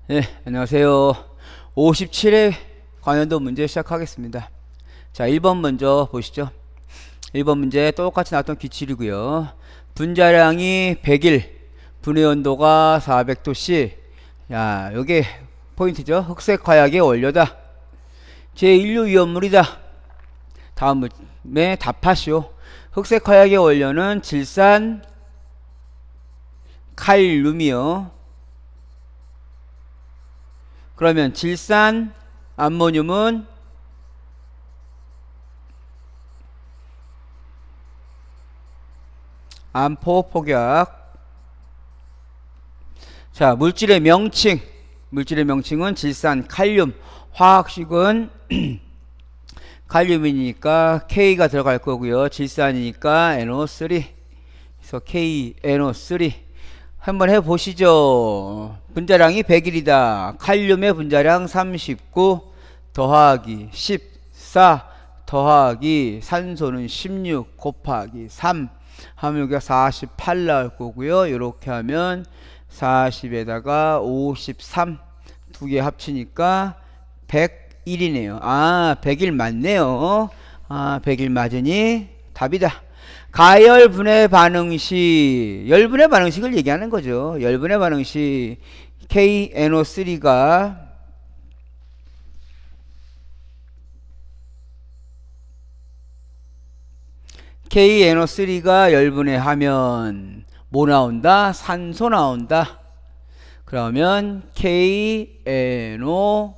네, 안녕하세요. 57회 관련도 문제 시작하겠습니다. 자, 1번 먼저 보시죠. 1번 문제 똑같이 나왔던 기출이고요. 분자량이 100일, 분해 온도가 400도씨. 야, 요게 포인트죠. 흑색 화약의 원료다. 제1류 위험물이다. 다음에 답하시오. 흑색 화약의 원료는 질산 칼륨이요. 그러면 질산 암모늄은 암포 폭약. 자, 물질의 명칭은 질산 칼륨. 화학식은 칼륨이니까 K가 들어갈 거고요. 질산이니까 NO3. 그래서 KNO3 한번 해보시죠. 분자량이 100일이다. 칼륨의 분자량 39 더하기 14 더하기 산소는 16 곱하기 3 하면 여기가 48 나올 거고요. 이렇게 하면 40에다가 53 두 개 합치니까 101이네요. 아, 100일 맞네요. 아, 100일 맞으니 답이다. 가열분해 반응식, 열분해 반응식을 얘기하는 거죠. 열분해 반응식 KNO3가 열분해하면 뭐 나온다? 산소 나온다. 그러면 KNO2,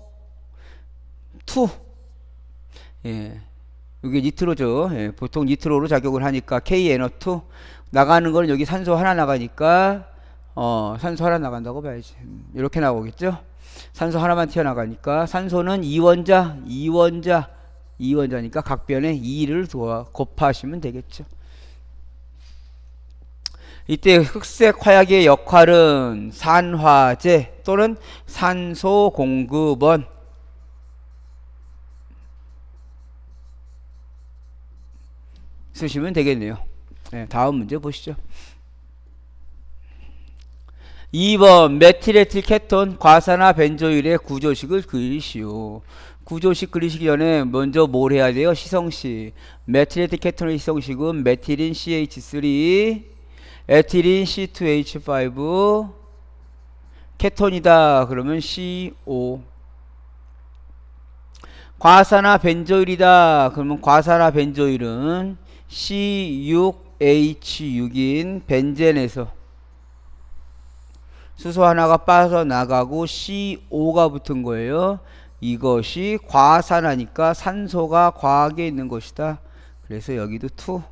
예, 이게 니트로죠. 예, 보통 니트로로 작용을 하니까 KNO2 나가는 거는 여기 산소 하나 나가니까 산소 하나 나간다고 봐야지. 이렇게 나오겠죠. 산소 하나만 튀어나가니까 산소는 이원자니까 각변에 2를 곱하시면 되겠죠. 이때 흑색 화약의 역할은 산화제 또는 산소 공급원. 쓰시면 되겠네요. 네, 다음 문제 보시죠. 2번 메틸에틸 케톤 과산화 벤조일의 구조식을 그리시오. 구조식 그리시기 전에 먼저 뭘 해야 돼요? 시성식. 메틸에틸 케톤의 시성식은 메틸인 CH3 에틸인 C2H5 케톤이다. 그러면 CO. 과산화 벤조일이다. 그러면 과산화 벤조일은 C6H6인 벤젠에서 수소 하나가 빠져나가고 CO가 붙은 거예요. 이것이 과산화니까 산소가 과하게 있는 것이다. 그래서 여기도 2.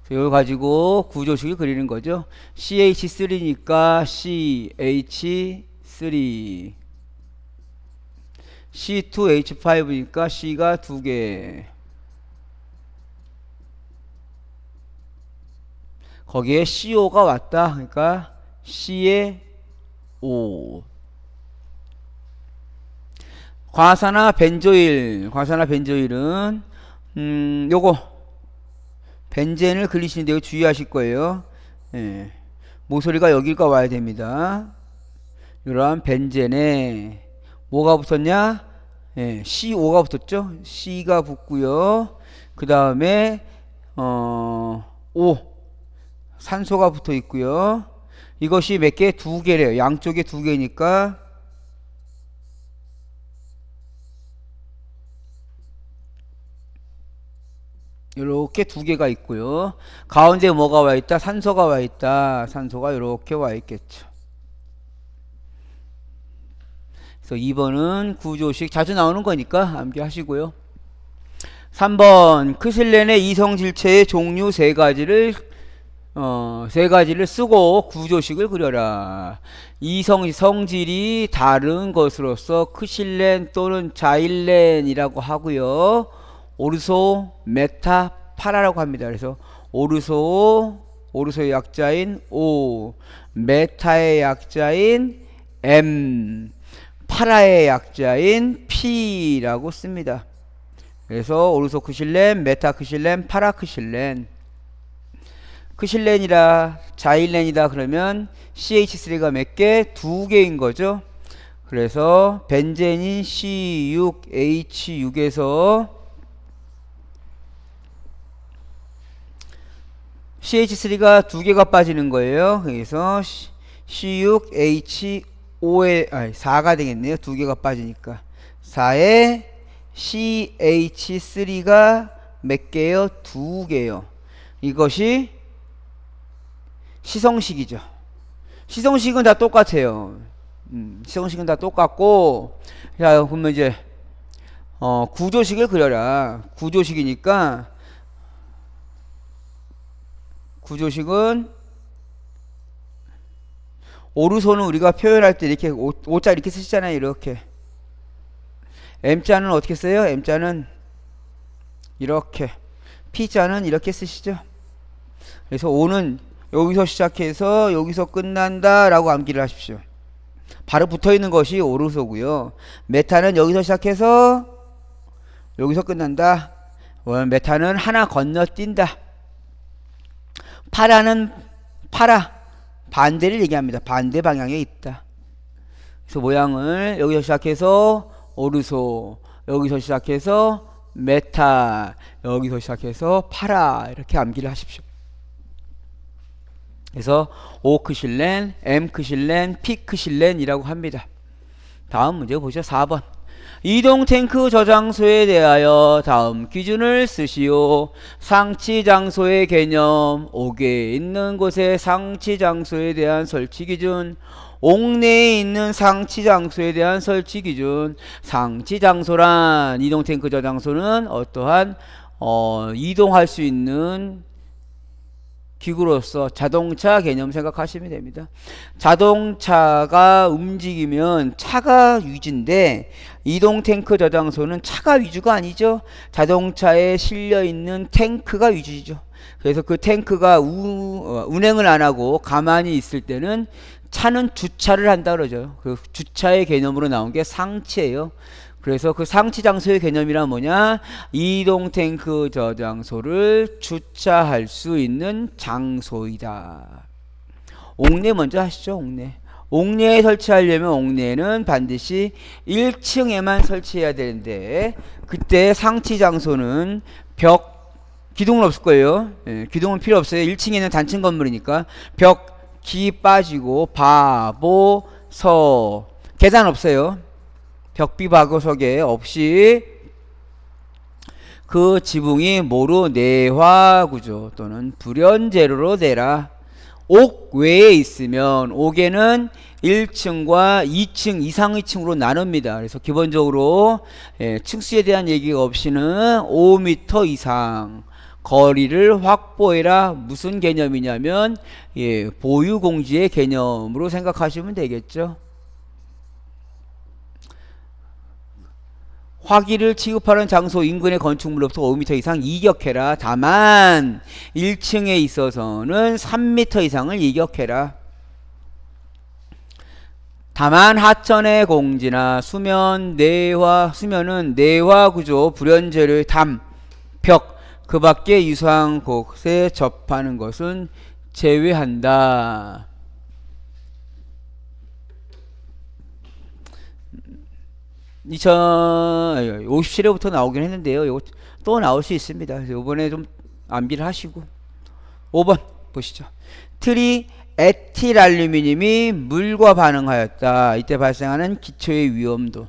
이걸 가지고 구조식을 그리는 거죠. CH3니까 CH3 C2H5니까 C가 2개. 거기에 CO가 왔다. 그러니까 C의 O. 과산화 벤조일은 요거 벤젠을 그리시는데 주의하실 거예요. 예. 모서리가 여기가 와야 됩니다. 이러한 벤젠에 뭐가 붙었냐? 예, CO가 붙었죠. C가 붙고요. 그 다음에 O 산소가 붙어 있고요. 이것이 몇 개? 2개래요. 양쪽에 2개니까 이렇게 2개가 있고요. 가운데 뭐가 와 있다? 산소가 와 있다. 산소가 이렇게 와 있겠죠. 그래서 2번은 구조식 자주 나오는 거니까 암기하시고요. 3번 크실렌의 이성질체의 종류 3가지를 쓰고 구조식을 그려라. 성질이 다른 것으로서 크실렌 또는 자일렌이라고 하고요. 오르소, 메타, 파라라고 합니다. 그래서 오르소의 약자인 O, 메타의 약자인 M, 파라의 약자인 P라고 씁니다. 그래서 오르소 크실렌, 메타 크실렌, 파라 크실렌. 크실렌이라 자일렌이다 그러면 CH3가 몇 개? 2개인 거죠. 그래서 벤제닌 C6H6에서 CH3가 2개가 빠지는 거예요. 그래서 C6H5에 4가 되겠네요. 2개가 빠지니까 4에 CH3가 몇 개요? 2개요. 이것이 시성식이죠. 시성식은 다 똑같아요. 시성식은 다 똑같고, 자, 그러면 이제 구조식을 그려라. 구조식이니까 구조식은 오르소는 우리가 표현할 때 이렇게 오자 이렇게 쓰시잖아요. 이렇게. M자는 어떻게 써요? M자는 이렇게. P자는 이렇게 쓰시죠. 그래서 O는 여기서 시작해서 여기서 끝난다 라고 암기를 하십시오. 바로 붙어있는 것이 오르소고요. 메타는 여기서 시작해서 여기서 끝난다. 메타는 하나 건너뛴다. 파라는 반대를 얘기합니다. 반대 방향에 있다. 그래서 모양을 여기서 시작해서 오르소, 여기서 시작해서 메타, 여기서 시작해서 파라 이렇게 암기를 하십시오. 그래서 O크실렌, M크실렌, P크실렌이라고 합니다. 다음 문제 보시죠. 4번. 이동 탱크 저장소에 대하여 다음 기준을 쓰시오. 상치 장소의 개념. 옥에 있는 곳의 상치 장소에 대한 설치 기준. 옥내에 있는 상치 장소에 대한 설치 기준. 상치 장소란 이동 탱크 저장소는 어떠한 이동할 수 있는 기구로서 자동차 개념 생각하시면 됩니다. 자동차가 움직이면 차가 위주인데 이동 탱크 저장소는 차가 위주가 아니죠. 자동차에 실려 있는 탱크가 위주죠. 그래서 그 탱크가 운행을 안 하고 가만히 있을 때는 차는 주차를 한다 그러죠. 그 주차의 개념으로 나온 게 상치예요. 그래서 그 상치 장소의 개념이란 뭐냐? 이동 탱크 저장소를 주차할 수 있는 장소이다. 옥내 먼저 하시죠. 옥내. 옥내에 설치하려면 옥내는 반드시 1층에만 설치해야 되는데 그때 상치 장소는 기둥은 없을 거예요. 기둥은 필요 없어요. 1층에는 단층 건물이니까 기 빠지고 계단 없어요. 벽비바구석에 없이 그 지붕이 모루 내화구조 또는 불연재료로 되라. 옥 외에 있으면 옥에는 1층과 2층 이상의 층으로 나눕니다. 그래서 기본적으로 층수에 대한 얘기가 없이는 5m 이상 거리를 확보해라. 무슨 개념이냐면 보유공지의 개념으로 생각하시면 되겠죠. 화기를 취급하는 장소 인근의 건축물로부터 5m 이상 이격해라. 다만 1층에 있어서는 3m 이상을 이격해라. 다만 하천의 공지나 수면은 내화 구조 불연재료의 벽 그 밖에 유사한 곳에 접하는 것은 제외한다. 50실에부터 나오긴 했는데요. 이거 또 나올 수 있습니다. 이번에 좀 암기를 하시고. 5번 보시죠. 트리에틸알루미늄이 물과 반응하였다. 이때 발생하는 기초의 위험도.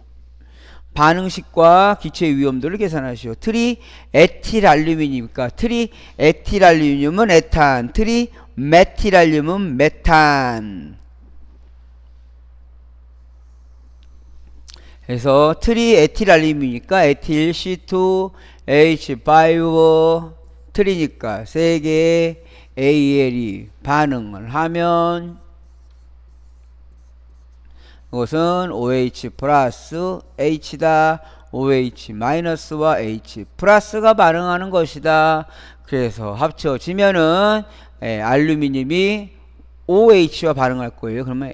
반응식과 기초의 위험도를 계산하시오. 트리에틸알루미늄이니까 트리에틸알루미늄은 에탄, 트리메틸알루미늄은 메탄. 그래서 트리에틸알루미늄이니까 에틸 C2H5 트리니까 3개의 AL이 반응을 하면 이것은 OH 플러스 H다. OH 마이너스와 H 플러스가 반응하는 것이다. 그래서 합쳐지면은 알루미늄이 OH와 반응할 거예요. 그러면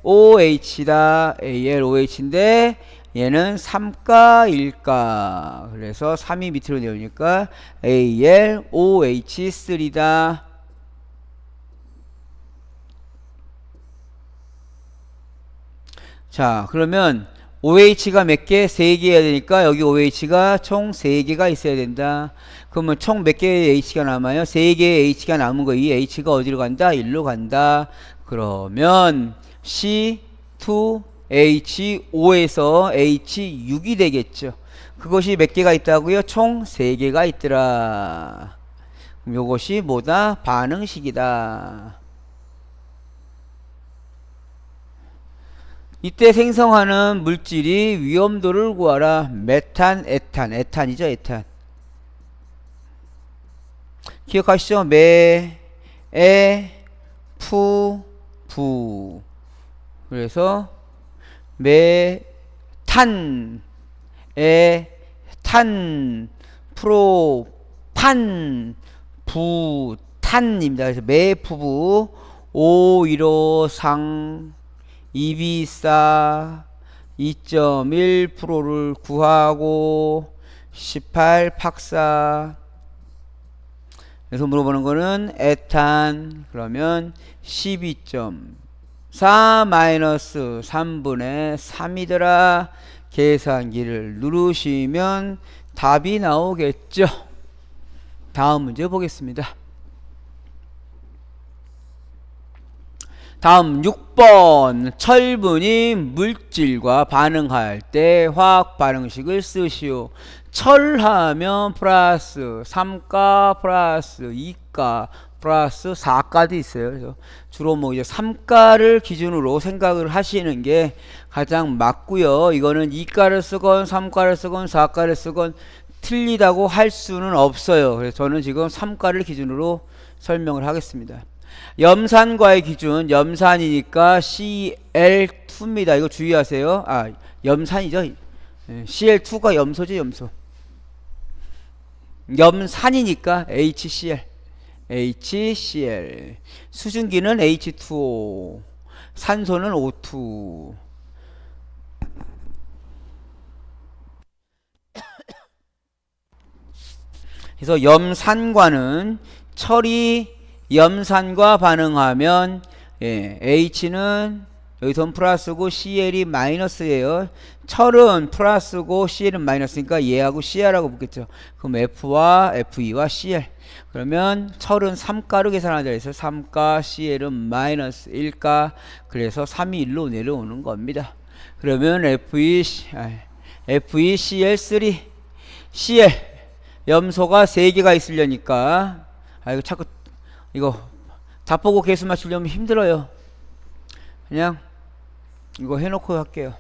AlOH다. AlOH인데 얘는 3가일까? 그래서 3이 밑으로 내려오니까 AlOH3다. 자, 그러면 OH가 몇 개? 3개 해야 되니까 여기 OH가 총 3개가 있어야 된다. 그러면 총 몇 개의 H가 남아요? 3개의 H가 남은 거. 이 H가 어디로 간다? 1로 간다. 그러면 C2H5에서 H6이 되겠죠. 그것이 몇 개가 있다고요? 총 3개가 있더라. 그럼 요것이 뭐다? 반응식이다. 이때 생성하는 물질이 위험도를 구하라. 메탄, 에탄. 에탄이죠, 에탄. 기억하시죠? 매, 에, 푸, 부. 그래서 메탄, 에, 탄, 프로, 판, 부, 탄입니다. 그래서 매푸부, 오1호상, 이비사 2.1%를 구하고 18 팍사. 그래서 물어보는 거는 에탄 그러면 12.4 마이너스 3분의 3이더라. 계산기를 누르시면 답이 나오겠죠. 다음 문제 보겠습니다. 다음 6번 철분이 물질과 반응할 때 화학 반응식을 쓰시오. 철하면 플러스 3가 플러스 2가 플러스 4가도 있어요. 그래서 주로 뭐 이제 3가를 기준으로 생각을 하시는 게 가장 맞고요. 이거는 2가를 쓰건 3가를 쓰건 4가를 쓰건 틀리다고 할 수는 없어요. 그래서 저는 지금 3가를 기준으로 설명을 하겠습니다. 염산과의 기준, 염산이니까 Cl2입니다. 이거 주의하세요. 아, 염산이죠. Cl2가 염소죠, 염소. 염산이니까 HCl. HCl. 수증기는 H2O. 산소는 O2. 그래서 염산과는 철이 염산과 반응하면 H는 여기선 플러스고 Cl이 마이너스예요. 철은 플러스고 Cl은 마이너스니까 얘하고 Cr하고 붙겠죠. 그럼 F와 Fe와 Cl. 그러면 철은 3가로 계산하자 해서 3가, Cl은 마이너스 1가. 그래서 3이 1로 내려오는 겁니다. 그러면 FeCl3 Cl 염소가 3개가 있으려니까 이거 자꾸 이거 답보고 계수 맞추려면 힘들어요. 그냥 이거 해놓고 할게요.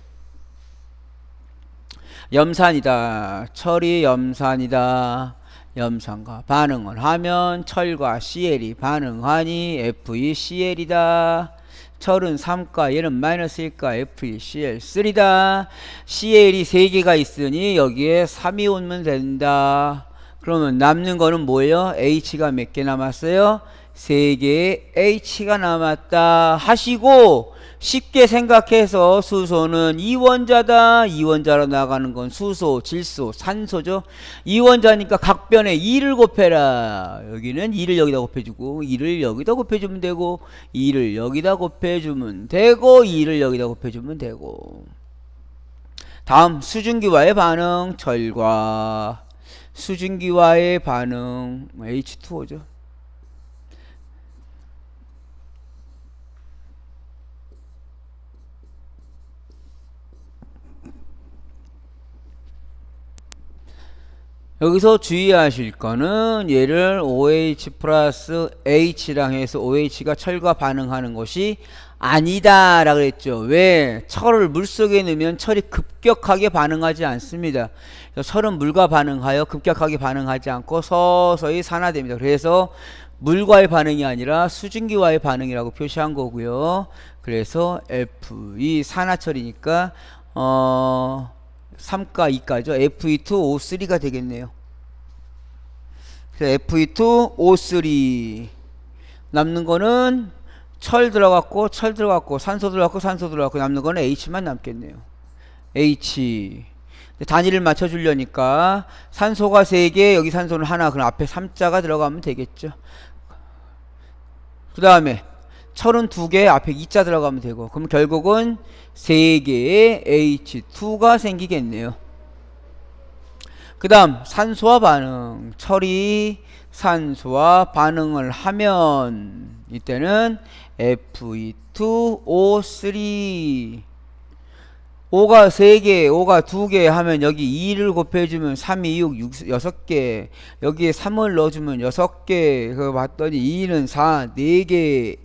염산이다. 철이 염산이다. 염산과 반응을 하면 철과 Cl이 반응하니 FeCl이다. 철은 3가 얘는 마이너스 1가 FeCl3다. Cl이 3개가 있으니 여기에 3이 오면 된다. 그러면 남는 거는 뭐예요? H가 몇 개 남았어요? 3개의 H가 남았다 하시고 쉽게 생각해서 수소는 이원자다. 이원자로 나가는 건 수소, 질소, 산소죠. 이원자니까 각 변에 2를 곱해라. 여기는 2를 여기다 곱해주고 2를 여기다 곱해주면 되고 2를 여기다 곱해주면 되고 2를 여기다 곱해주면 되고. 다음 수증기와의 반응 철과 수증기와의 반응 H2O죠. 여기서 주의하실 거는 얘를 OH 플러스 H랑 해서 OH가 철과 반응하는 것이 아니다 라고 했죠. 왜? 철을 물속에 넣으면 철이 급격하게 반응하지 않습니다. 철은 물과 반응하여 급격하게 반응하지 않고 서서히 산화됩니다. 그래서 물과의 반응이 아니라 수증기와의 반응이라고 표시한 거고요. 그래서 F, 이 산화철이니까 3가 2가죠. Fe2O3가 되겠네요. 그래서 Fe2O3 남는 거는 철 들어갔고 산소 들어갔고 남는 거는 H만 남겠네요. H. 단위를 맞춰주려니까 산소가 3개, 여기 산소는 하나. 그럼 앞에 3자가 들어가면 되겠죠. 그 다음에 철은 2개, 앞에 2자 들어가면 되고. 그럼 결국은 3개의 H2가 생기겠네요. 그 다음 산소와 반응. 철이 산소와 반응을 하면 이때는 Fe2O3. O가 3개, O가 2개 하면 여기 2를 곱해주면 3, 2, 6, 6개. 여기에 3을 넣어주면 6개. 그거 봤더니 2는 4, 4개.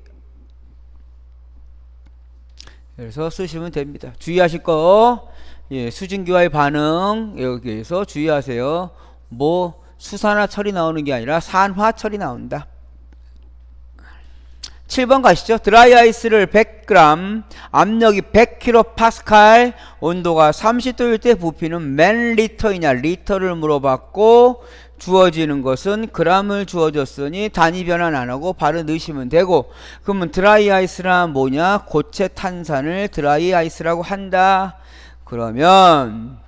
그래서 쓰시면 됩니다. 주의하실 거, 예, 수증기와의 반응, 여기에서 주의하세요. 뭐, 수산화 철이 나오는 게 아니라 산화철이 나온다. 7번 가시죠. 드라이 아이스를 100g, 압력이 100kPa, 온도가 30도일 때 부피는 몇 리터이냐, 리터를 물어봤고, 주어지는 것은 g을 주어졌으니 단위 변환 안 하고 바로 넣으시면 되고, 그러면 드라이 아이스란 뭐냐? 고체 탄산을 드라이 아이스라고 한다. 그러면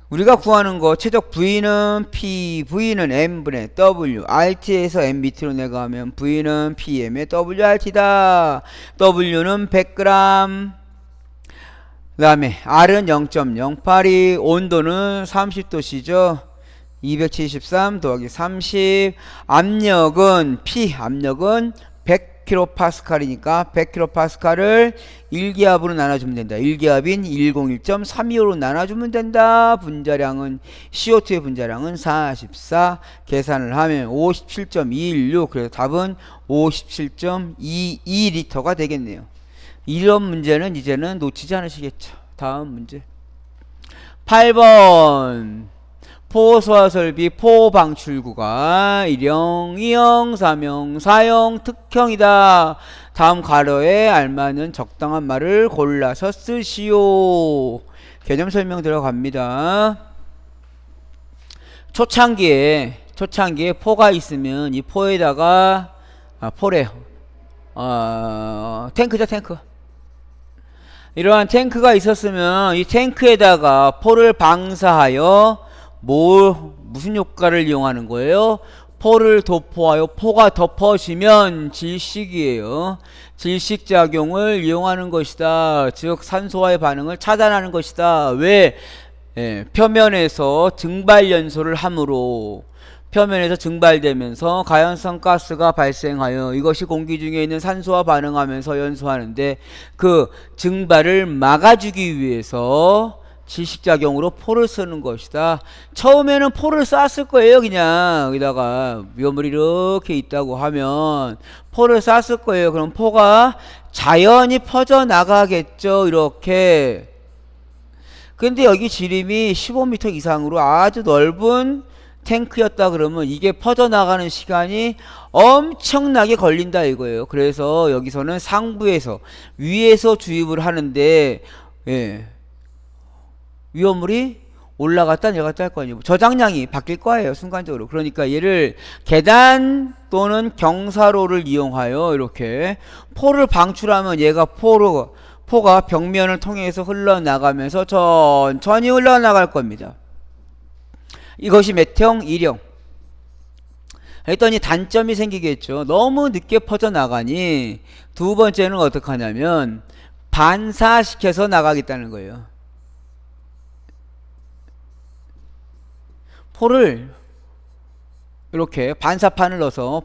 우리가 구하는 거 최적 V는 P, V는 M분의 W, RT에서 M 밑으로 내가면 V는 PM의 WRT다. W는 100g. 그 다음에 R은 0.082, 온도는 30도씨죠. 273 더하기 30, 압력은 P, 압력은 100kPa이니까 100kPa를 1기압으로 나눠주면 된다. 1기압인 101.325로 나눠주면 된다. 분자량은 CO2의 분자량은 44. 계산을 하면 57.216. 그래서 답은 57.22리터가 되겠네요. 이런 문제는 이제는 놓치지 않으시겠죠. 다음 문제 8번. 포소화설비 포방출구가 1형, 2형, 3형, 4형, 특형이다. 다음 가로에 알맞는 적당한 말을 골라서 쓰시오. 개념 설명 들어갑니다. 초창기에 포가 있으면 이 포에다가 포래 탱크죠. 탱크. 이러한 탱크가 있었으면 이 탱크에다가 포를 방사하여 무슨 효과를 이용하는 거예요? 포를 도포하여 포가 덮어지면 질식이에요. 질식작용을 이용하는 것이다. 즉 산소와의 반응을 차단하는 것이다. 왜? 표면에서 증발연소를 함으로 표면에서 증발되면서 가연성 가스가 발생하여 이것이 공기 중에 있는 산소와 반응하면서 연소하는데 그 증발을 막아주기 위해서 질식작용으로 포를 쓰는 것이다. 처음에는 포를 쐈을 거예요. 그냥 여기다가 위험물이 이렇게 있다고 하면 포를 쐈을 거예요. 그럼 포가 자연히 퍼져나가겠죠. 이렇게. 근데 여기 지름이 15m 이상으로 아주 넓은 탱크였다 그러면 이게 퍼져나가는 시간이 엄청나게 걸린다 이거예요. 그래서 여기서는 상부에서 위에서 주입을 하는데 위험물이 올라갔다 내려갔다 할 거 아니에요. 저장량이 바뀔 거예요. 순간적으로. 그러니까 얘를 계단 또는 경사로를 이용하여 이렇게 포를 방출하면 얘가 포가 벽면을 통해서 흘러나가면서 천천히 흘러나갈 겁니다. 이것이 몇 형? 1형. 했더니 단점이 생기겠죠. 너무 늦게 퍼져나가니 두 번째는 어떻게 하냐면 반사시켜서 나가겠다는 거예요. 포를 이렇게 반사판을 넣어서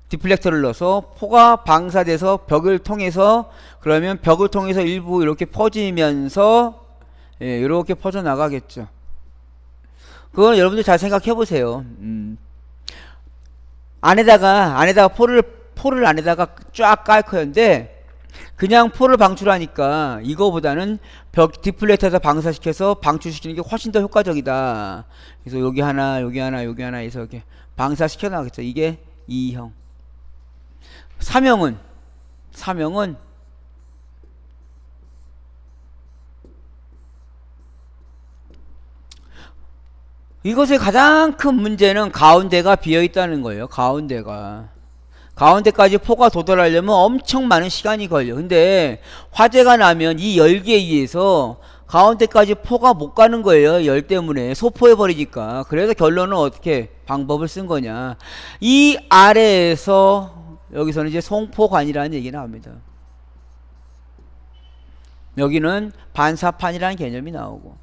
디플렉터를 넣어서 포가 방사돼서 벽을 통해서 그러면 벽을 통해서 일부 이렇게 퍼지면서 이렇게 퍼져나가겠죠. 그건 여러분들 잘 생각해 보세요. 안에다가 포를 안에다가 쫙 깔 거였는데 그냥 포를 방출하니까 이거보다는 벽 디플렉터에서 방사시켜서 방출시키는 게 훨씬 더 효과적이다. 그래서 여기 하나 해서 이렇게 방사시켜 나가겠죠. 이게 2형. 3형은 이것의 가장 큰 문제는 가운데가 비어 있다는 거예요. 가운데가 가운데까지 포가 도달하려면 엄청 많은 시간이 걸려. 근데 화재가 나면 이 열기에 의해서 가운데까지 포가 못 가는 거예요. 열 때문에 소포해 버리니까. 그래서 결론은 어떻게 방법을 쓴 거냐. 이 아래에서 여기서는 이제 송포관이라는 얘기 나옵니다. 여기는 반사판이라는 개념이 나오고,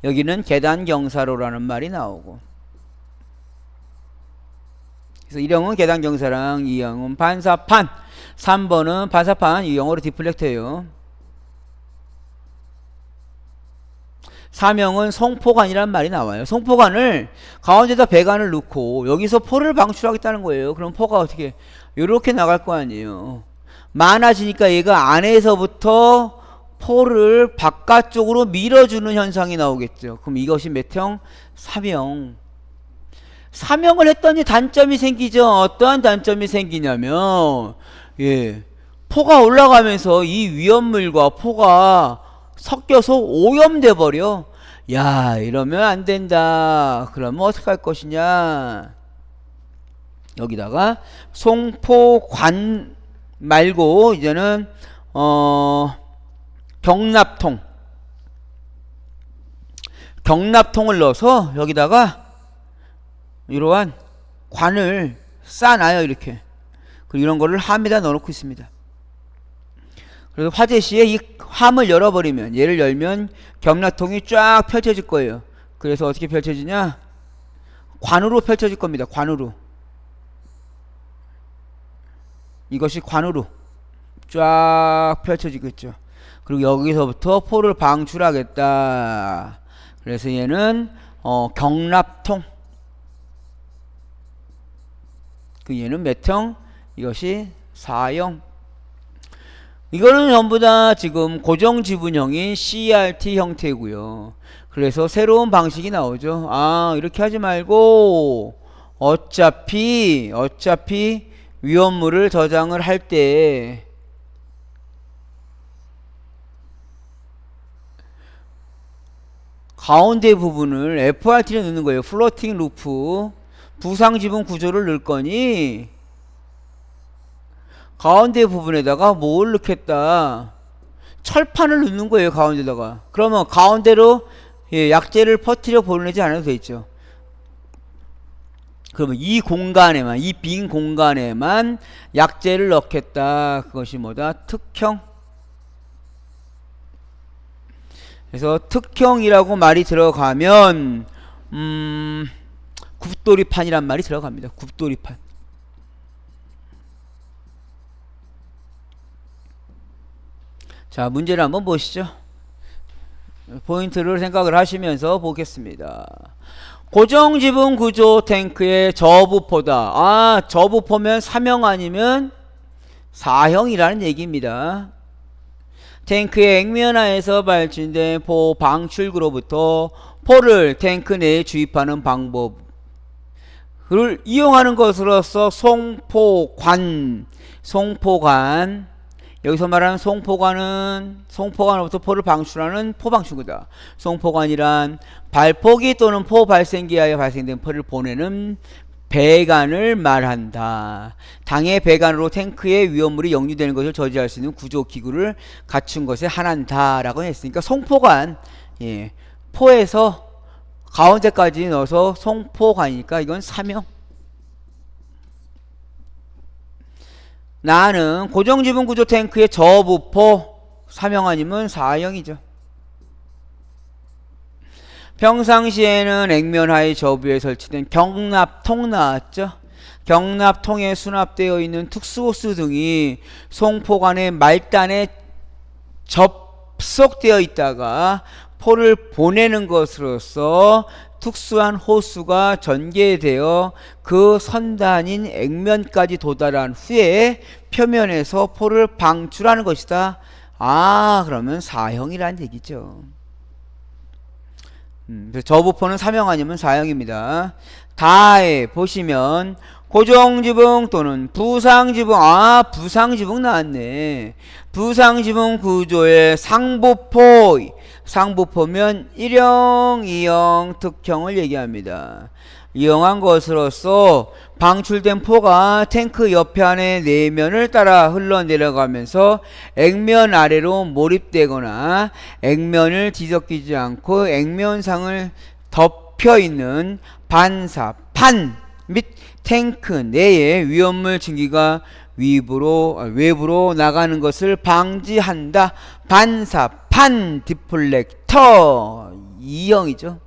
여기는 계단경사로라는 말이 나오고. 그래서 1형은 계단경사랑 2형은 반사판, 3번은 반사판, 이 영어로 디플렉터예요. 3형은 송포관이라는 말이 나와요. 송포관을 가운데다 배관을 넣고 여기서 포를 방출하겠다는 거예요. 그럼 포가 어떻게 이렇게 나갈 거 아니에요. 많아지니까 얘가 안에서부터 포를 바깥쪽으로 밀어주는 현상이 나오겠죠. 그럼 이것이 몇 형? 3형. 3형을 했더니 단점이 생기죠. 어떠한 단점이 생기냐면, 포가 올라가면서 이 위험물과 포가 섞여서 오염돼 버려. 야, 이러면 안 된다. 그러면 어떻게 할 것이냐? 여기다가 송포관 말고 이제는 경납통을 넣어서 여기다가 이러한 관을 쌓아놔요. 이렇게. 그리고 이런 거를 함에다 넣어놓고 있습니다. 그래서 화재 시에 이 함을 열어버리면, 얘를 열면 경납통이 쫙 펼쳐질 거예요. 그래서 어떻게 펼쳐지냐? 관으로 펼쳐질 겁니다. 관으로. 이것이 관으로 쫙 펼쳐지겠죠. 그리고 여기서부터 포를 방출하겠다. 그래서 얘는 경납통. 그 얘는 몇 형? 이것이 4형. 이거는 전부 다 지금 고정지분형인 CRT 형태고요. 그래서 새로운 방식이 나오죠. 아, 이렇게 하지 말고 어차피 위험물을 저장을 할 때 가운데 부분을 FRT를 넣는 거예요. 플로팅 루프. 부상지분 구조를 넣을 거니 가운데 부분에다가 뭘 넣겠다? 철판을 넣는 거예요. 가운데다가. 그러면 가운데로 약재를 퍼뜨려 보내지 않아도 되죠. 그러면 이 공간에만, 이 빈 공간에만 약재를 넣겠다. 그것이 뭐다? 특형. 그래서 특형이라고 말이 들어가면 굽돌이판이란 말이 들어갑니다. 굽돌이판. 자, 문제를 한번 보시죠. 포인트를 생각을 하시면서 보겠습니다. 고정지분 구조 탱크의 저부포다. 아, 저부포면 3형 아니면 4형이라는 얘기입니다. 탱크의 액면하에서 발진된 포 방출구로부터 포를 탱크 내에 주입하는 방법을 이용하는 것으로서 송포관, 여기서 말하는 송포관으로부터 포를 방출하는 포방출구다. 송포관이란 발포기 또는 포 발생기에 하여 발생된 포를 보내는 배관을 말한다. 당해 배관으로 탱크에 위험물이 역류되는 것을 저지할 수 있는 구조기구를 갖춘 것에 한한다 라고 했으니까 송포관, 포에서 가운데까지 넣어서 송포관이니까 이건 3형. 나는 고정지분 구조 탱크의 저부포 3형 아니면 4형이죠. 평상시에는 액면하의 저부에 설치된 경납통 나왔죠. 경납통에 수납되어 있는 특수호스 등이 송포관의 말단에 접속되어 있다가 포를 보내는 것으로서 특수한 호수가 전개되어 그 선단인 액면까지 도달한 후에 표면에서 포를 방출하는 것이다. 아, 그러면 4형이라는 얘기죠. 저부포는 3형 아니면 4형입니다. 다에 보시면 고정지붕 또는 부상지붕, 아, 부상지붕 나왔네. 부상지붕 구조의 상부포면 1형, 2형, 특형을 얘기합니다. 이용한 것으로서 방출된 포가 탱크 옆에 안에 내면을 따라 흘러내려가면서 액면 아래로 몰입되거나 액면을 뒤섞이지 않고 액면상을 덮여 있는 반사판 및 탱크 내에 위험물 증기가 외부로 나가는 것을 방지한다. 반사판 디플렉터 2형이죠.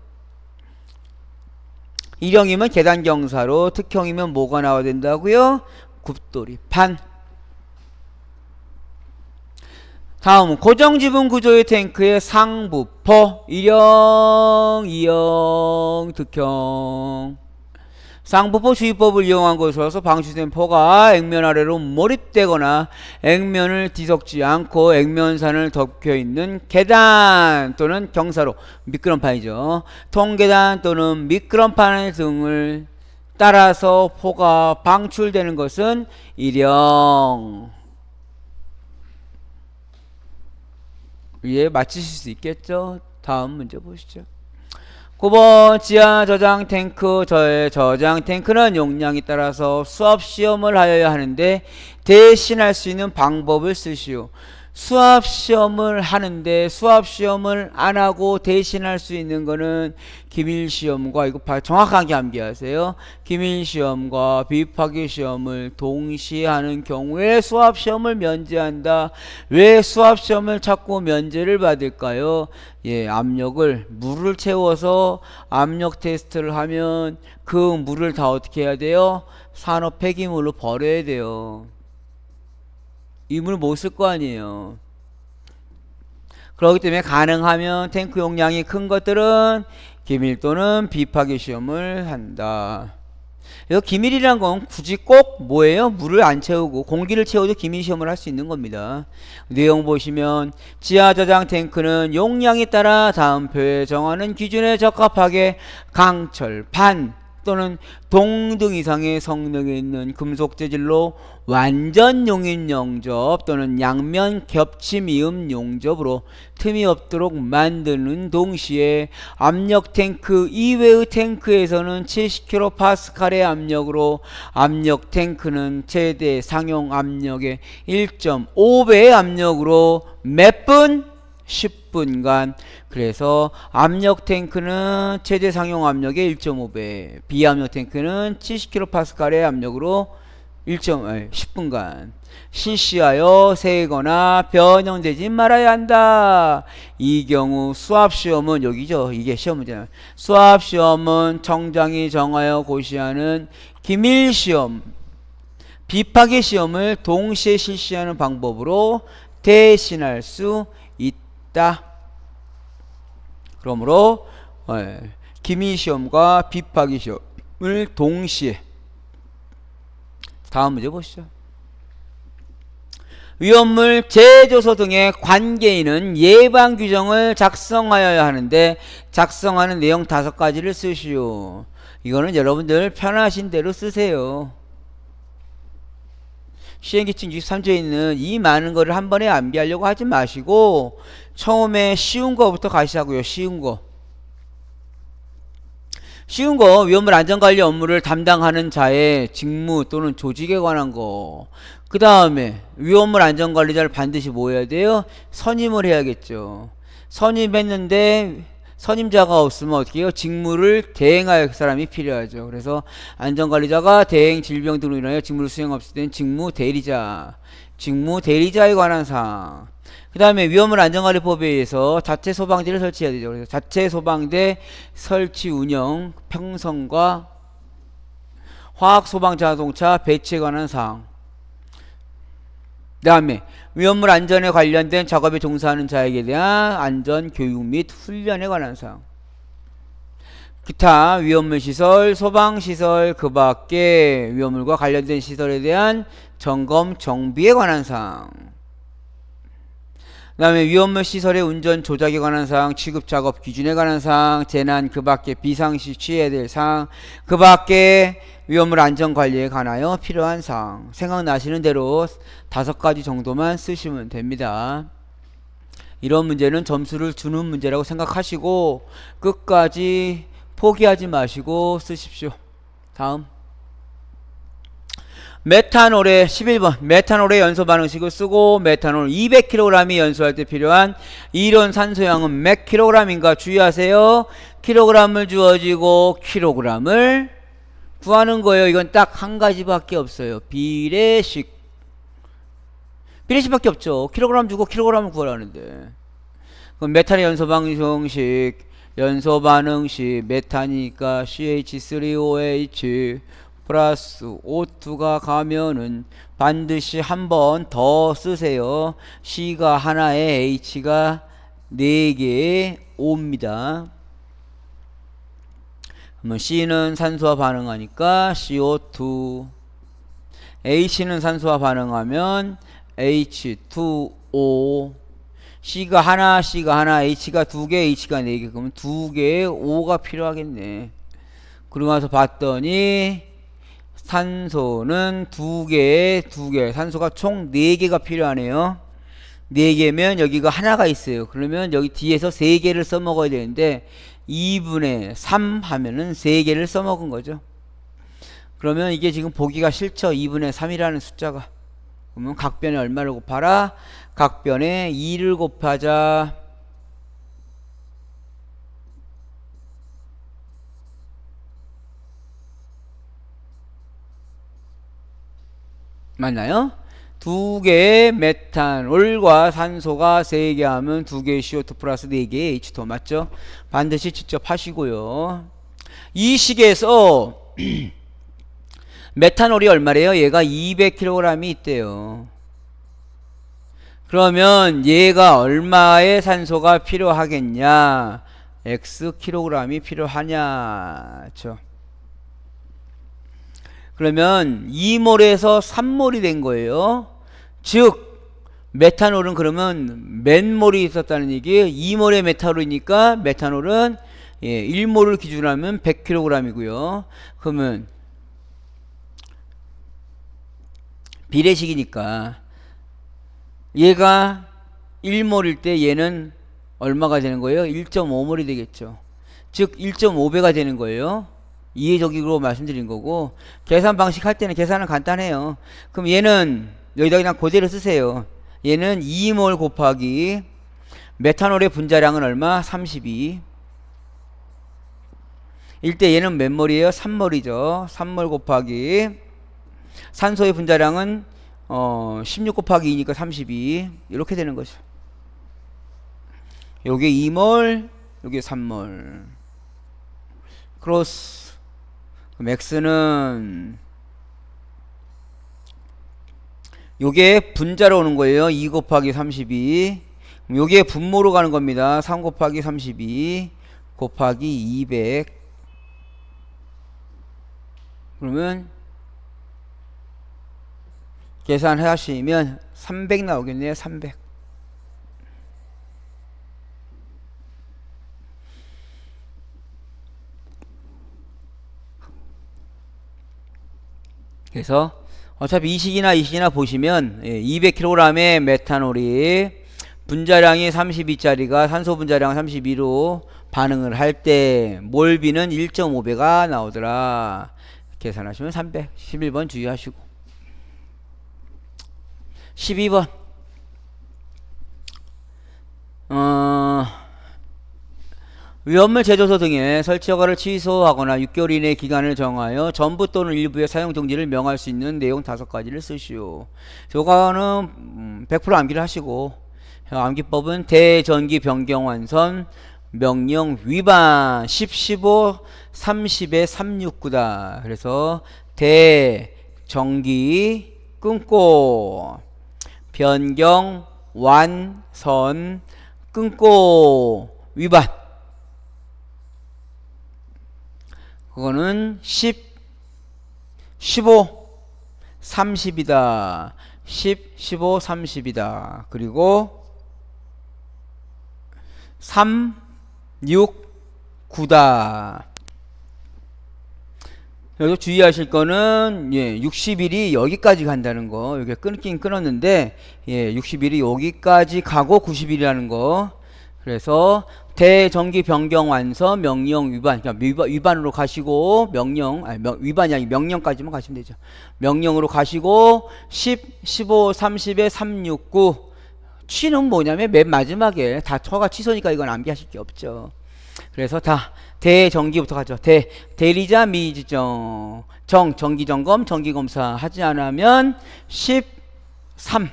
1형이면 계단경사로, 특형이면 뭐가 나와야 된다고요? 굽돌이판. 다음은 고정지분 구조의 탱크의 상부포 1형, 2형, 특형. 상부포 주의법을 이용한 것으로서 방출된 포가 액면 아래로 몰입되거나 액면을 뒤섞지 않고 액면산을 덮여있는 계단 또는 경사로, 미끄럼판이죠. 통계단 또는 미끄럼판 등을 따라서 포가 방출되는 것은 1형. 예, 맞히실 수 있겠죠? 다음 문제 보시죠. 9번 지하 저장 탱크. 저장 탱크는 용량에 따라서 수압 시험을 하여야 하는데 대신할 수 있는 방법을 쓰시오. 수압 시험을 하는데 수압 시험을 안 하고 대신할 수 있는 거는 기밀 시험과, 이거 정확하게 암기하세요. 기밀 시험과 비파기 시험을 동시에 하는 경우에 수압 시험을 면제한다. 왜 수압 시험을 자꾸 면제를 받을까요? 예, 물을 채워서 압력 테스트를 하면 그 물을 다 어떻게 해야 돼요? 산업 폐기물로 버려야 돼요. 이 물 못 쓸 거 아니에요. 그렇기 때문에 가능하면 탱크 용량이 큰 것들은 기밀 또는 비파기 시험을 한다. 그래서 기밀이란 건 굳이 꼭 뭐예요? 물을 안 채우고 공기를 채워도 기밀 시험을 할 수 있는 겁니다. 내용 보시면 지하 저장 탱크는 용량에 따라 다음 표에 정하는 기준에 적합하게 강철판 또는 동등 이상의 성능이 있는 금속 재질로 완전 용인 용접 또는 양면 겹침 이음 용접으로 틈이 없도록 만드는 동시에 압력 탱크 이외의 탱크에서는 70kPa의 압력으로 압력 탱크는 최대 상용 압력의 1.5배의 압력으로 몇 분? 10분간. 그래서 압력 탱크는 최대 상용 압력의 1.5배, 비압력 탱크는 70kPa의 압력으로 10분간 실시하여 세거나 변형되지 말아야 한다. 이 경우 수압시험은 여기죠. 이게 시험 문제잖아요. 수압시험은 청장이 정하여 고시하는 기밀시험, 비파기 시험을 동시에 실시하는 방법으로 대신할 수 있다. 그러므로 기밀시험과 비파기 시험을 동시에. 다음 문제 보시죠. 위험물 제조소 등의 관계인은 예방 규정을 작성하여야 하는데 작성하는 내용 5가지를 쓰시오. 이거는 여러분들 편하신 대로 쓰세요. 시행규칙 63조에 있는 이 많은 거를 한 번에 암기하려고 하지 마시고 처음에 쉬운 거부터 가시자고요. 쉬운 거. 쉬운 거, 위험물 안전관리 업무를 담당하는 자의 직무 또는 조직에 관한 거. 그 다음에 위험물 안전관리자를 반드시 뭐 해야 돼요? 선임을 해야겠죠. 선임했는데 선임자가 없으면 어떻게 해요? 직무를 대행할 사람이 필요하죠. 그래서 안전관리자가 대행 질병 등으로 인하여 직무를 수행 없을 때는 직무 대리자에 관한 사항. 그 다음에 위험물 안전관리법에 의해서 자체 소방대를 설치해야 되죠. 그래서 자체 소방대 설치 운영 편성과 화학 소방 자동차 배치에 관한 사항. 그 다음에 위험물 안전에 관련된 작업에 종사하는 자에게 대한 안전 교육 및 훈련에 관한 사항. 기타 위험물 시설, 소방 시설, 그 밖에 위험물과 관련된 시설에 대한 점검 정비에 관한 사항. 그 다음에 위험물 시설의 운전 조작에 관한 사항, 취급 작업 기준에 관한 사항, 재난 그 밖에 비상시 취해야 될 사항, 그 밖에 위험물 안전관리에 관하여 필요한 사항. 생각나시는 대로 5가지 정도만 쓰시면 됩니다. 이런 문제는 점수를 주는 문제라고 생각하시고 끝까지 포기하지 마시고 쓰십시오. 다음. 메탄올의 11번 메탄올의 연소 반응식을 쓰고 메탄올 200kg이 연소할 때 필요한 이론 산소량은 몇 kg인가 주의하세요. kg을 주어지고 kg을 구하는 거예요. 이건 딱 한 가지밖에 없어요. 비례식. 비례식밖에 없죠. kg 주고 kg을 구하라는데. 그럼 메탄의 연소 반응식 메탄이니까 CH3OH 플러스 O2가 가면은 반드시 한 번 더 쓰세요. C가 하나에 H가 4개에 O입니다. 그러면 C는 산소와 반응하니까 CO2, H는 산소와 반응하면 H2O. C가 하나, H가 2개, H가 4개. 그러면 2개의 O가 필요하겠네. 그러고 나서 봤더니 산소는 2개, 산소가 총 4개가 필요하네요. 4개면 여기가 하나가 있어요. 그러면 여기 뒤에서 3개를 써먹어야 되는데 2분의 3 하면은 3개를 써먹은 거죠. 그러면 이게 지금 보기가 싫죠. 2분의 3이라는 숫자가. 그러면 각변에 얼마를 곱하라? 각변에 2를 곱하자. 맞나요? 2개의 메탄올과 산소가 3개 하면 2개의 CO2 플러스 4개의 H2O 맞죠? 반드시 직접 하시고요. 이 식에서 메탄올이 얼마래요? 얘가 200kg이 있대요. 그러면 얘가 얼마의 산소가 필요하겠냐? X kg이 필요하냐? 죠. 그러면 2몰에서 3몰이 된 거예요. 즉 메탄올은 그러면 몇 몰이 있었다는 얘기예요. 2몰의 메탄올이니까 메탄올은 1몰을 기준으로 하면 100kg이고요. 그러면 비례식이니까 얘가 1몰일 때 얘는 얼마가 되는 거예요? 1.5몰이 되겠죠. 즉 1.5배가 되는 거예요. 이해적으로 말씀드린 거고, 계산 방식 할 때는 계산은 간단해요. 그럼 얘는 여기다 그냥 그대로 쓰세요. 얘는 2몰 곱하기 메탄올의 분자량은 얼마? 32. 일 때 얘는 몇 몰이에요? 3몰이죠. 3몰 곱하기 산소의 분자량은 16 곱하기 2니까 32. 이렇게 되는 거죠. 요게 2몰, 요게 3몰. 크로스. 그럼 X는 요게 분자로 오는 거예요. 2 곱하기 32. 요게 분모로 가는 겁니다. 3 곱하기 32 곱하기 200. 그러면 계산하시면 300 나오겠네요. 300. 그래서 어차피 이 식이나 보시면 200kg의 메탄올이 분자량이 32짜리가 산소 분자량 32로 반응을 할 때 몰비는 1.5배가 나오더라. 계산하시면 300. 11번 주의하시고. 12번 위험물 제조소 등의 설치 허가를 취소하거나 6개월 이내 기간을 정하여 전부 또는 일부의 사용 정지를 명할 수 있는 내용 5가지를 쓰시오. 요거는 100% 암기를 하시고, 암기법은 대전기 변경 완선 명령 위반 10, 15, 30에 369다. 그래서 대전기 끊고 변경 완선 끊고 위반. 그거는 10, 15, 30이다. 10, 15, 30이다. 그리고 3, 6, 9다. 여기서 주의하실 거는 60일이 여기까지 간다는 거. 여기 끊긴 끊었는데 60일이 여기까지 가고 90일이라는 거. 그래서 대정기 변경 완서 명령 위반, 그러니까 위반으로 가시고 위반이 아니고 명령까지만 가시면 되죠. 명령으로 가시고 10, 15, 30에 369 취는 뭐냐면 맨 마지막에 다 처가 취소니까 이건 암기하실 게 없죠. 그래서 다 대정기부터 가죠. 대리자 미지정 정기점검 정기검사 하지 않으면 13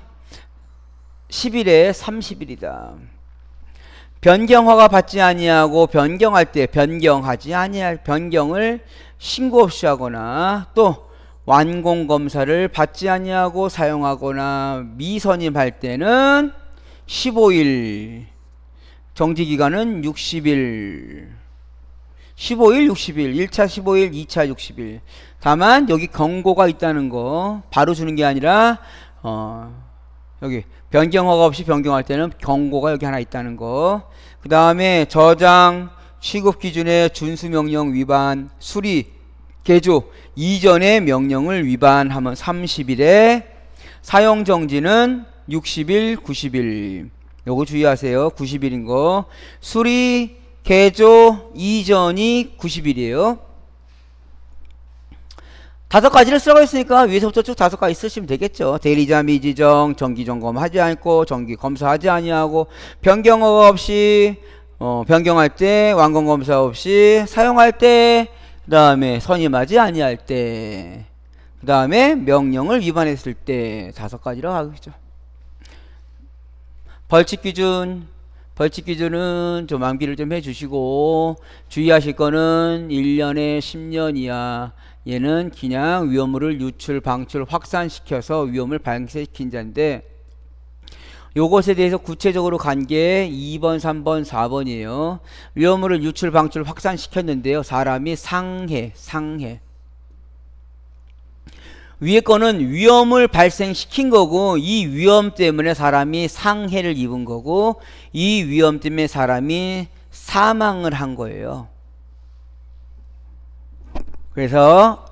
10일에 30일이다. 변경허가 받지 아니하고 변경할 때 변경하지 아니할 변경을 신고 없이 하거나 또 완공검사를 받지 아니하고 사용하거나 미선임할 때는 15일, 정지기간은 60일, 15일, 60일, 1차 15일, 2차 60일. 다만 여기 경고가 있다는 거 바로 주는 게 아니라 여기 변경허가 없이 변경할 때는 경고가 여기 하나 있다는 거. 그 다음에 저장, 취급 기준의 준수 명령 위반, 수리, 개조 이전의 명령을 위반하면 30일에 사용 정지는 60일, 90일. 요거 주의하세요. 90일인 거. 수리, 개조 이전이 90일이에요. 5가지를 쓰라고 했으니까 위에서부터 쭉 5가지 쓰시면 되겠죠. 대리자 미지정, 정기점검 하지 않고, 정기검사 하지 아니하고, 변경허가 없이, 변경할 때, 완공검사 없이, 사용할 때, 그 다음에 선임하지 아니할 때, 그 다음에 명령을 위반했을 때 5가지로 하겠죠. 벌칙기준은 좀 암기를 좀 해주시고, 주의하실 거는 1년에 10년 이하, 얘는 그냥 위험물을 유출, 방출, 확산시켜서 위험을 발생시킨 자인데 요것에 대해서 구체적으로 간 게 2번, 3번, 4번이에요. 위험물을 유출, 방출, 확산시켰는데요. 사람이 상해. 위에 거는 위험을 발생시킨 거고 이 위험 때문에 사람이 상해를 입은 거고 이 위험 때문에 사람이 사망을 한 거예요. 그래서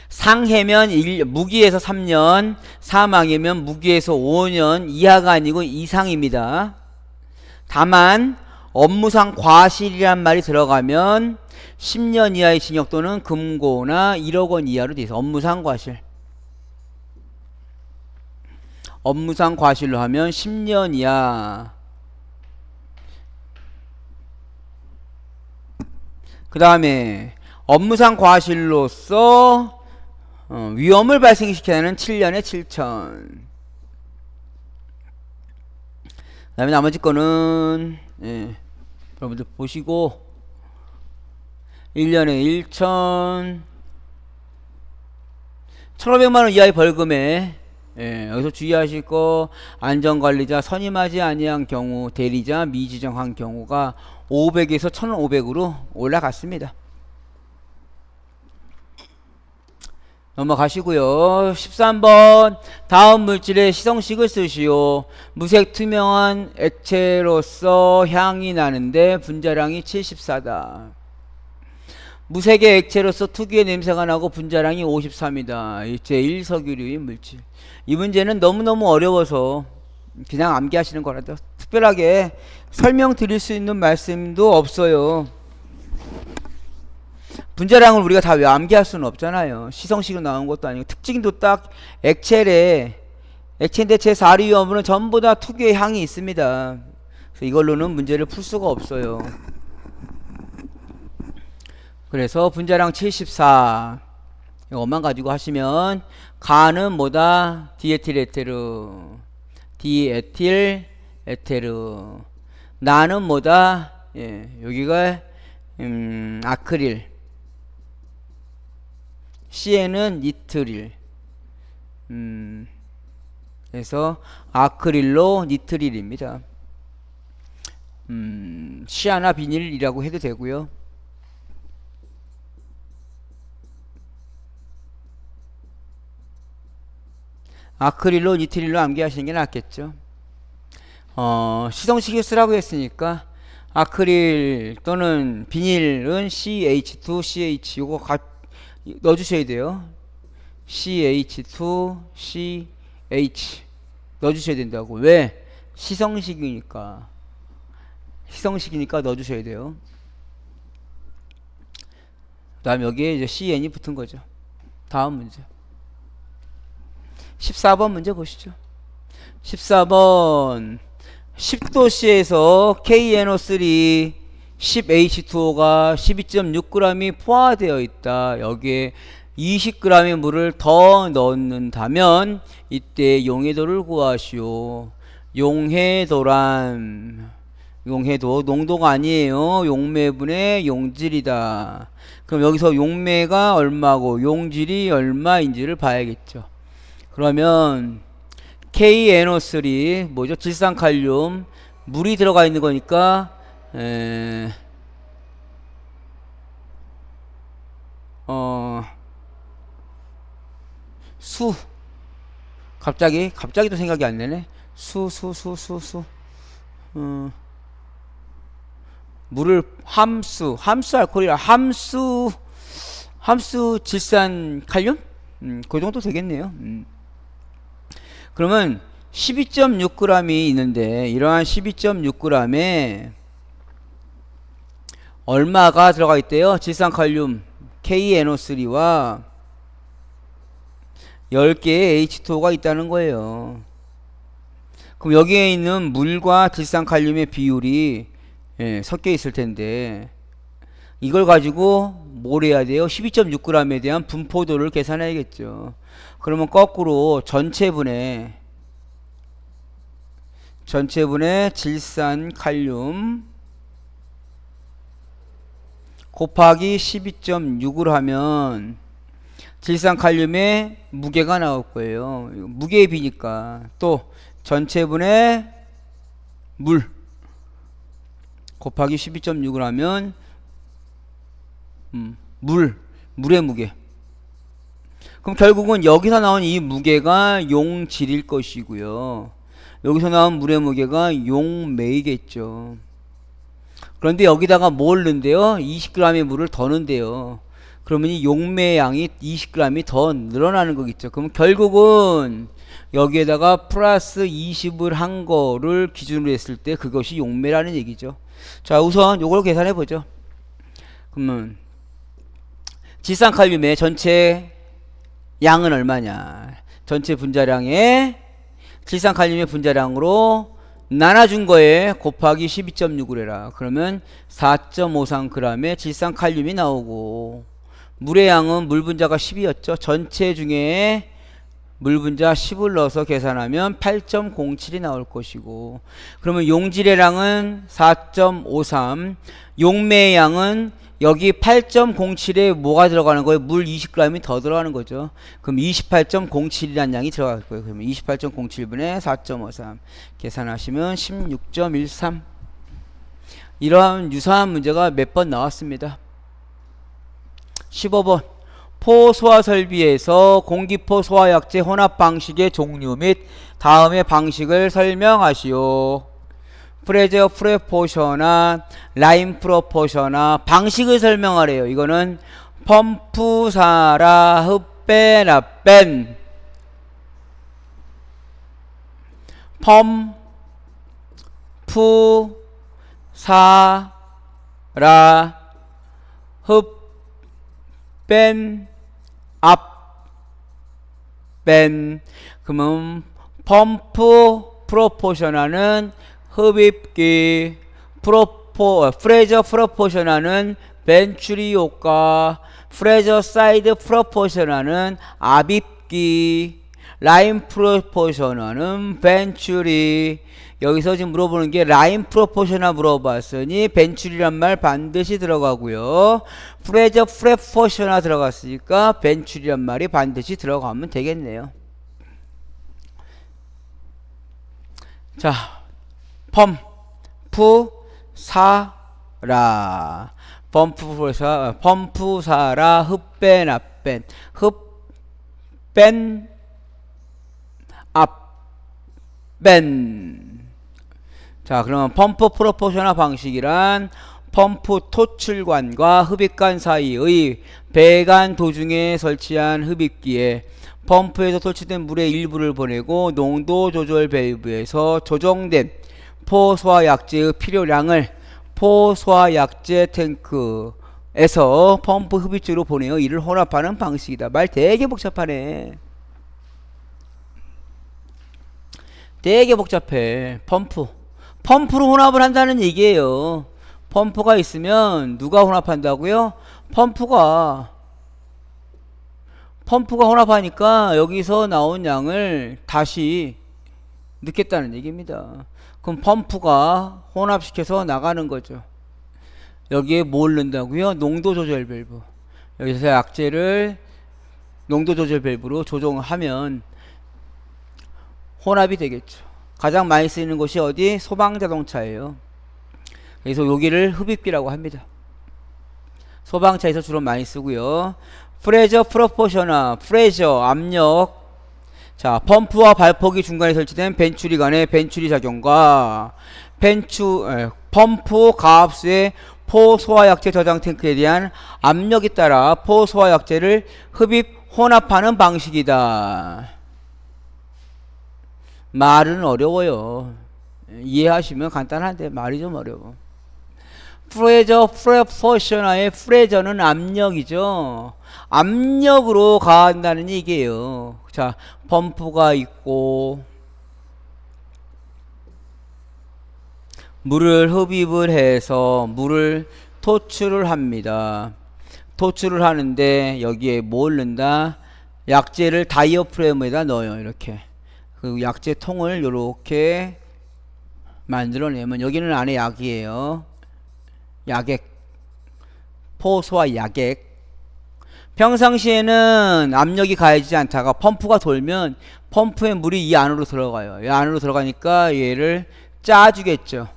상해면 무기에서 3년, 사망이면 무기에서 5년 이하가 아니고 이상입니다. 다만 업무상 과실이란 말이 들어가면 10년 이하의 징역 또는 금고나 1억 원 이하로 돼 있어. 업무상 과실. 업무상 과실로 하면 10년 이하. 그 다음에 업무상 과실로서 위험을 발생시키는 7년에 7천. 그 다음에 나머지 거는 여러분들 보시고 1년에 1천 1,500만원 이하의 벌금에 여기서 주의하실 거 안전관리자 선임하지 아니한 경우 대리자 미지정한 경우가 500에서 1,500으로 올라갔습니다. 넘어가시고요. 13번 다음 물질의 시성식을 쓰시오. 무색 투명한 액체로서 향이 나는데 분자량이 74다. 무색의 액체로서 특유의 냄새가 나고 분자량이 53이다. 제1석유류인 물질. 이 문제는 너무너무 어려워서 그냥 암기하시는 거라도 특별하게 설명드릴 수 있는 말씀도 없어요. 분자량을 우리가 다 왜 암기할 수는 없잖아요. 시성식으로 나온 것도 아니고 특징도 딱 액체인데 제4류 위험물은 전부 다 특유의 향이 있습니다. 그래서 이걸로는 문제를 풀 수가 없어요. 그래서 분자량 74 이것만 가지고 하시면 가는 뭐다? 디에틸 에테르 나는 뭐다? 여기가 아크릴 C에는 니트릴 그래서 아크릴로 니트릴입니다. 시아나 비닐이라고 해도 되고요. 아크릴로 니트릴로 암기하시는 게 낫겠죠. 시성식을 쓰라고 했으니까 아크릴 또는 비닐은 CH2, CH 요거 넣어주셔야 돼요. CH2, CH 넣어주셔야 된다고. 왜? 시성식이니까. 희성식이니까 넣어주셔야 돼요. 그 다음 여기에 이제 CN이 붙은 거죠. 다음 문제. 14번 문제 보시죠. 14번 10도씨에서 KNO3 10H2O가 12.6g이 포화되어 있다. 여기에 20g의 물을 더 넣는다면 이때 용해도를 구하시오. 용해도란 용해도 농도가 아니에요. 용매분의 용질이다. 그럼 여기서 용매가 얼마고 용질이 얼마인지를 봐야겠죠. 그러면 KNO3 뭐죠? 질산칼륨 물이 들어가 있는 거니까 수 갑자기 또 생각이 안 나네. 물을 함수 알코올이라 함수 질산칼륨 그 정도 되겠네요. 그러면 12.6g이 있는데 이러한 12.6g에 얼마가 들어가 있대요? 질산칼륨 KNO3와 10개의 H2O가 있다는 거예요. 그럼 여기에 있는 물과 질산칼륨의 비율이 섞여 있을 텐데 이걸 가지고 뭘 해야 돼요? 12.6g에 대한 분포도를 계산해야겠죠. 그러면 거꾸로 전체분의 질산칼륨 곱하기 12.6을 하면 질산칼륨의 무게가 나올 거예요. 무게에 비니까 또 전체분의 물 곱하기 12.6을 하면 물의 무게. 그럼 결국은 여기서 나온 이 무게가 용질일 것이고요. 여기서 나온 물의 무게가 용매이겠죠. 그런데 여기다가 뭘 넣는데요? 20g의 물을 더 넣는데요. 그러면 이 용매의 양이 20g이 더 늘어나는 거겠죠. 그럼 결국은 여기에다가 플러스 20을 한 거를 기준으로 했을 때 그것이 용매라는 얘기죠. 자, 우선 요걸 계산해 보죠. 그러면 질산칼륨의 전체 양은 얼마냐? 전체 분자량의 질산칼륨의 분자량으로 나눠준 거에 곱하기 12.6을 해라. 그러면 4.53g의 질산칼륨이 나오고 물의 양은 물 분자가 10이었죠. 전체 중에 물 분자 10을 넣어서 계산하면 8.07이 나올 것이고 그러면 용질의 양은 4.53 용매의 양은 여기 8.07에 뭐가 들어가는 거예요? 물 20g이 더 들어가는 거죠. 그럼 28.07이라는 양이 들어갈 거예요. 그러면 28.07분의 4.53 계산하시면 16.13. 이러한 유사한 문제가 몇 번 나왔습니다. 15번 포소화 설비에서 공기포 소화약제 혼합 방식의 종류 및 다음의 방식을 설명하시오. 프레저 프로포셔나 라인 프로포셔나 방식을 설명하래요. 이거는 펌프사라 흡벤압벤 펌프사라 흡벤 압벤 그러면 펌프 프로포셔나는 흡입기 프레저 프로포셔나는 벤츄리 효과 프레저 사이드 프로포셔나는 압입기 라인 프로포셔나는 벤츄리 여기서 지금 물어보는 게 라인 프로포셔나 물어봤으니 벤츄리란 말 반드시 들어가고요. 프레저 프로포셔나 들어갔으니까 벤츄리란 말이 반드시 들어가면 되겠네요. 자 펌프사라 흡벤압벤 흡벤 압벤 자 그러면 펌프 프로포셔널 방식이란 펌프 토출관과 흡입관 사이의 배관 도중에 설치한 흡입기에 펌프에서 설치된 물의 일부를 보내고 농도 조절 밸브에서 조정된 포소화 약제의 필요량을 포소화 약제 탱크에서 펌프 흡입주로 보내어 이를 혼합하는 방식이다. 말 되게 복잡하네. 되게 복잡해. 펌프로 혼합을 한다는 얘기예요. 펌프가 있으면 누가 혼합한다고요? 펌프가 혼합하니까 여기서 나온 양을 다시 넣겠다는 얘기입니다. 그럼 펌프가 혼합시켜서 나가는 거죠. 여기에 뭘 넣는다고요? 농도 조절 밸브. 여기서 약재를 농도 조절 밸브로 조정하면 혼합이 되겠죠. 가장 많이 쓰이는 곳이 어디? 소방자동차예요. 그래서 여기를 흡입기라고 합니다. 소방차에서 주로 많이 쓰고요. 프레저 프로포셔널, 프레저 압력. 자, 펌프와 발포기 중간에 설치된 벤츄리 간의 벤츄리 작용과 펌프 가압수의 포소화약제 저장 탱크에 대한 압력에 따라 포소화약제를 흡입 혼합하는 방식이다. 말은 어려워요. 이해하시면 간단한데 말이 좀 어려워. 프레저 프로포셔널의 프레저는 압력이죠. 압력으로 가한다는 얘기예요. 자, 펌프가 있고 물을 흡입을 해서 물을 토출을 합니다. 토출을 하는데 여기에 뭘 넣는다? 약재를 다이어프램에다 넣어요. 이렇게 그 약재 통을 이렇게 만들어내면 여기는 안에 약이에요. 약액, 포소와 약액. 평상시에는 압력이 가해지지 않다가 펌프가 돌면 펌프에 물이 이 안으로 들어가요. 이 안으로 들어가니까 얘를 짜주겠죠.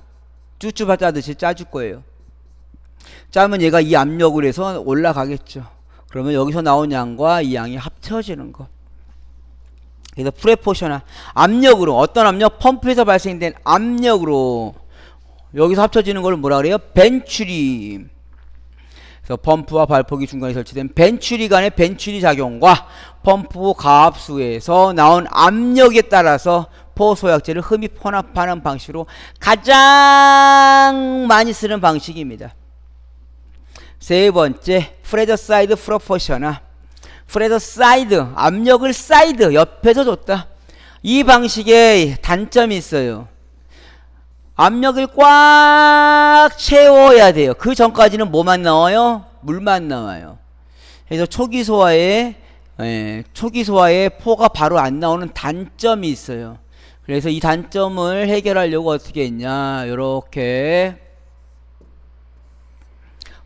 쭈쭈바 짜듯이 짜줄 거예요. 짜면 얘가 이 압력으로 해서 올라가겠죠. 그러면 여기서 나온 양과 이 양이 합쳐지는 거. 그래서 프레포셔널 압력으로, 어떤 압력? 펌프에서 발생된 압력으로 여기서 합쳐지는 걸 뭐라 그래요? 벤츄리. 그래서 펌프와 발포기 중간에 설치된 벤츄리 간의 벤츄리 작용과 펌프 가압수에서 나온 압력에 따라서 포소약제를 흡입 혼합하는 방식으로 가장 많이 쓰는 방식입니다. 세 번째, 프레저 사이드 프로포셔널. 프레저 사이드, 압력을 사이드, 옆에서 줬다. 이 방식에 단점이 있어요. 압력을 꽉 채워야 돼요. 그 전까지는 뭐만 나와요? 물만 나와요. 그래서 초기 소화에 포가 바로 안 나오는 단점이 있어요. 그래서 이 단점을 해결하려고 어떻게 했냐, 요렇게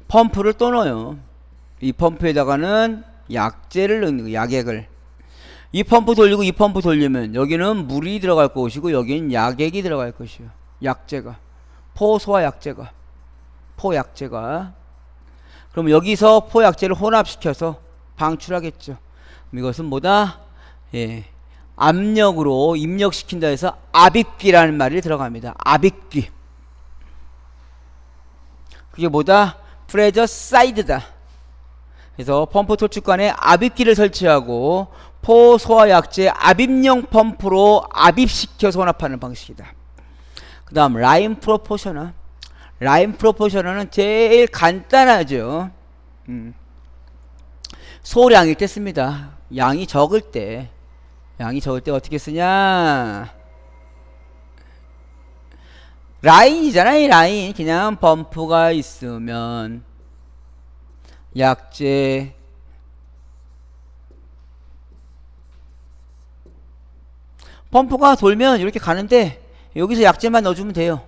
펌프를 또 넣어요. 이 펌프에다가는 약재를 넣는 거예요. 약액을. 이 펌프 돌리고 이 펌프 돌리면 여기는 물이 들어갈 것이고 여기는 약액이 들어갈 것이요. 약재가, 포소화 약재가, 포약재가. 그럼 여기서 포약재를 혼합시켜서 방출하겠죠. 이것은 뭐다? 예, 압력으로 입력시킨다 해서 압입기라는 말이 들어갑니다. 압입기. 그게 뭐다? 프레저 사이드다. 그래서 펌프 토축관에 압입기를 설치하고 포소화 약재 압입용 펌프로 압입시켜서 혼합하는 방식이다. 그 다음 라인 프로포셔널. 라인 프로포셔널은 제일 간단하죠. 소량일 때 씁니다. 양이 적을 때 어떻게 쓰냐, 라인이잖아요. 라인. 그냥 펌프가 있으면 약재 펌프가 돌면 이렇게 가는데 여기서 약재만 넣어주면 돼요.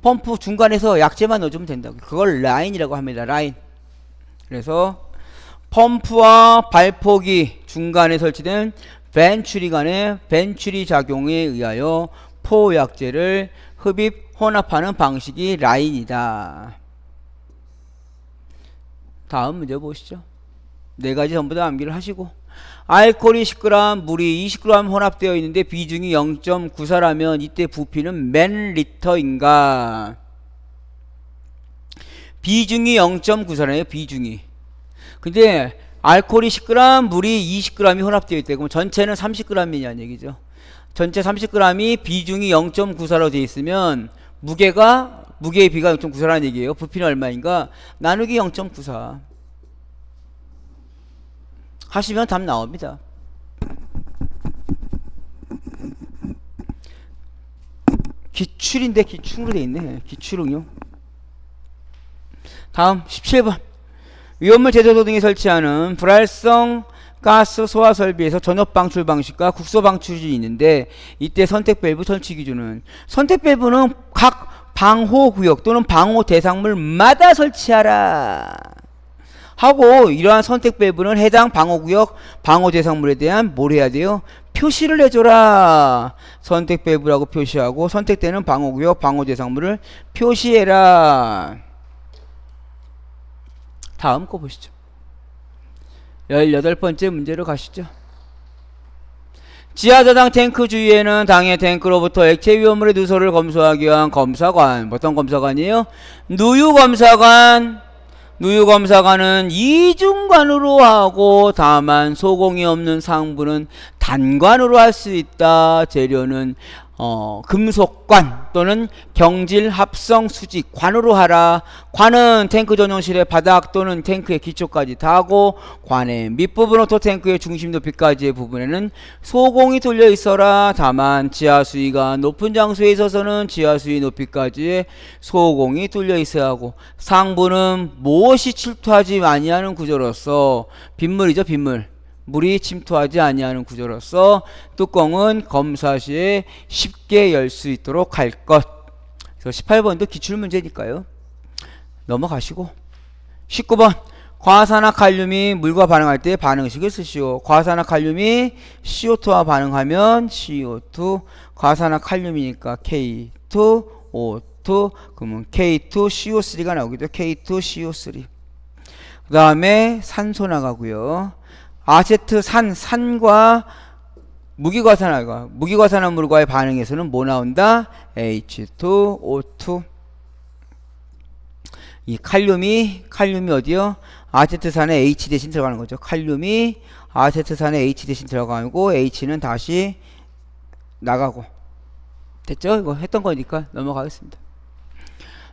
펌프 중간에서 약재만 넣어주면 된다고. 그걸 라인이라고 합니다. 라인. 그래서 펌프와 발포기 중간에 설치된 벤츄리 간의 벤츄리 작용에 의하여 포약재를 흡입 혼합하는 방식이 라인이다. 다음 문제 보시죠. 네 가지 전부 다 암기를 하시고, 알코올이 10g, 물이 20g 혼합되어 있는데 비중이 0.94라면 이때 부피는 몇 리터인가? 비중이 0.94라요. 비중이. 근데 알코올이 10g, 물이 20g이 혼합되어 있대. 그럼 전체는 30g이냐는 얘기죠. 전체 30g이 비중이 0.94로 되어 있으면 무게가 무게의 비가 0.94라는 얘기예요. 부피는 얼마인가? 나누기 0.94 하시면 답 나옵니다. 기출인데 기출로 돼 있네. 기출응용. 다음 17번. 위험물 제조소 등에 설치하는 불활성 가스 소화 설비에서 전업 방출 방식과 국소 방출이 있는데 이때 선택 밸브 설치 기준은 선택 밸브는 각 방호 구역 또는 방호 대상물마다 설치하라 하고 이러한 선택 밸브는 해당 방호 구역 방호 대상물에 대한 뭘 해야 돼요? 표시를 해줘라. 선택 밸브라고 표시하고 선택되는 방호 구역 방호 대상물을 표시해라. 다음 거 보시죠. 18번째 문제로 가시죠. 지하저장 탱크 주위에는 당해 탱크로부터 액체 위험물의 누설을 검수하기 위한 검사관. 어떤 검사관이에요? 누유검사관. 누유검사관은 이중관으로 하고 다만 소공이 없는 상부는 단관으로 할 수 있다. 재료는 금속관 또는 경질 합성 수직 관으로 하라. 관은 탱크 전용실의 바닥 또는 탱크의 기초까지 다 하고 관의 밑부분부터 탱크의 중심 높이까지의 부분에는 소공이 뚫려 있어라. 다만 지하 수위가 높은 장소에 있어서는 지하 수위 높이까지의 소공이 뚫려 있어야 하고 상부는 무엇이 침투하지 아니하는 구조로서 빗물이죠. 빗물. 물이 침투하지 아니하는 구조로서 뚜껑은 검사 시에 쉽게 열 수 있도록 할 것. 그래서 18번도 기출문제니까요. 넘어가시고 19번 과산화칼륨이 물과 반응할 때 반응식을 쓰시오. 과산화칼륨이 CO2와 반응하면 CO2 과산화칼륨이니까 K2O2 그러면 K2CO3가 나오겠죠. K2CO3 그 다음에 산소 나가고요. 아세트산, 산과 무기과산화물과의 반응에서는 뭐 나온다? H2O2. 이 칼륨이 어디요? 아세트산에 H 대신 들어가는 거죠. 칼륨이 아세트산에 H 대신 들어가고 H는 다시 나가고. 됐죠? 이거 했던 거니까 넘어가겠습니다.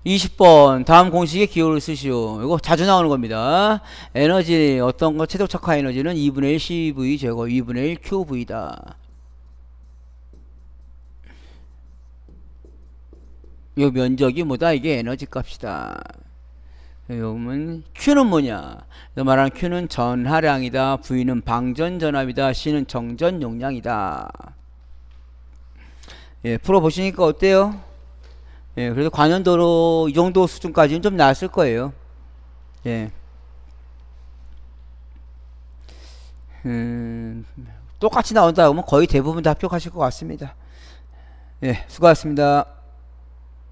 20번 다음 공식의 기호를 쓰시오. 이거 자주 나오는 겁니다. 에너지 어떤 거 최적착화 에너지는 2분의 1 CV 제거 2분의 1 QV다. 요 면적이 뭐다? 이게 에너지 값이다. 요금은 Q는 뭐냐? 말하는 Q는 전하량이다. V는 방전 전압이다. C는 정전 용량이다. 예, 풀어보시니까 어때요? 예, 그래도 관연도로 이 정도 수준까지는 좀 나았을 거예요. 예. 똑같이 나온다 그러면 거의 대부분 다 합격하실 것 같습니다. 예, 수고하셨습니다.